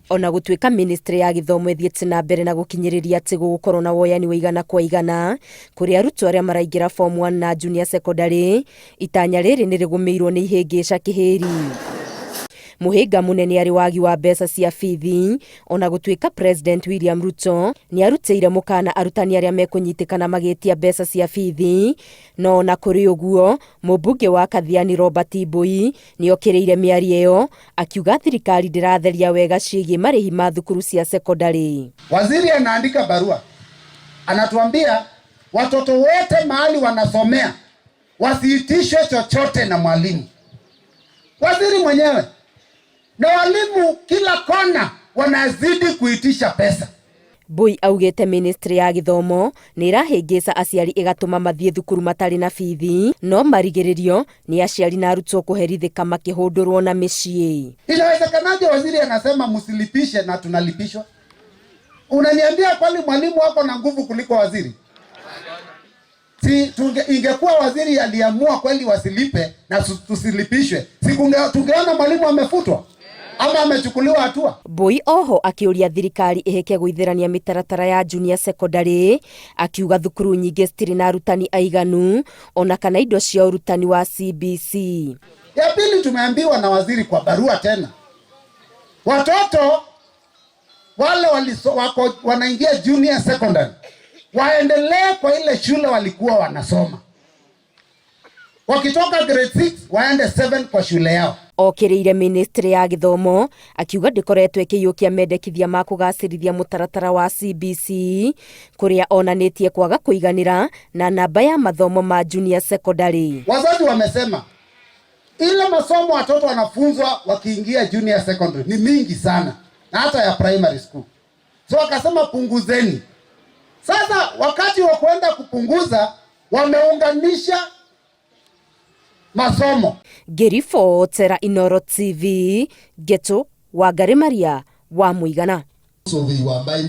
Ona gũtuĩka ministry ya gĩthomo ĩthiĩte na mbere na gũkinyĩrĩria atĩ gũgũkorwo na woyani wa igana kwa igana kũrĩ arutwo arĩa maraingĩra form 1 na junior secondary, itanya rĩrĩ nĩ rĩgũmĩirwo nĩ ihĩngĩca kĩhĩri. Mũhĩnga mũnene arĩ wagi wa mbeca cia bithi, ona gũtuĩka President William Ruto nĩ arutĩire mũkana arutani arĩa mekũnyitĩkana magĩtia mbeca cia bithi, no ona kũrĩ ũguo mũmbunge wa Kathiani Robert Mbui nĩ okĩrĩire mĩario ĩyo, akiuga thirikari ndĩratheria wega ciĩgiĩ marĩhi ma thukuru cia secondary. Waziri anaandika barua, anatuambia watoto wote mahali wanasomea wasiitishwe chochote na mwalimu. Waziri mwenyewe na walimu kila kona wanazidi kuitisha pesa. Mbui augĩte ministry ya gĩthomo nĩ ĩrahĩngĩca aciari ĩgatũma mathiĩ thukuru matarĩ na bithi, no marigĩrĩrio nĩ aciari na arutwo kũherithĩka makĩhũndũrwo na mĩciĩ. Inawezekanaje waziri anasema msilipishe na tunalipishwa? Unaniambia kwani mwalimu wako na nguvu kuliko waziri? Si ingekuwa waziri aliamua kweli wasilipe na tusilipishwe, tungeona mwalimu amefutwa ama amechukuliwa hatua. Mbui oho akĩũria thirikari ĩheke gũithĩrania mĩtaratara ya junior secondary, akiuga thukuru nyingĩ citirĩ na arutani aiganu ona kana indo cia ũrutani wa CBC. Ya pili, tumeambiwa na waziri kwa barua tena, watoto wale wanaingia junior secondary waendelee kwa ile shule walikuwa wanasoma. Wakitoka grade 6 waende 7 kwa shule yao. Okĩrĩire ministry ya gĩthomo akiuga ndĩkoretwo ĩkĩiyũkia mendekithia ma kũgacĩrithia mũtaratara wa CBC kũrĩa onanĩtie kwaga kũiganĩra na namba ya mathomo ma junior secondary. Wazazi wamesema ile masomo watoto wanafunzwa wakiingia junior secondary ni mingi sana na hata ya primary school. So wakasema punguzeni. Sasa wakati wa kwenda kupunguza wameunganisha masomo. Gerifo Tera Inoro TV, Geto wa Garimaria wa Muigana. So we were by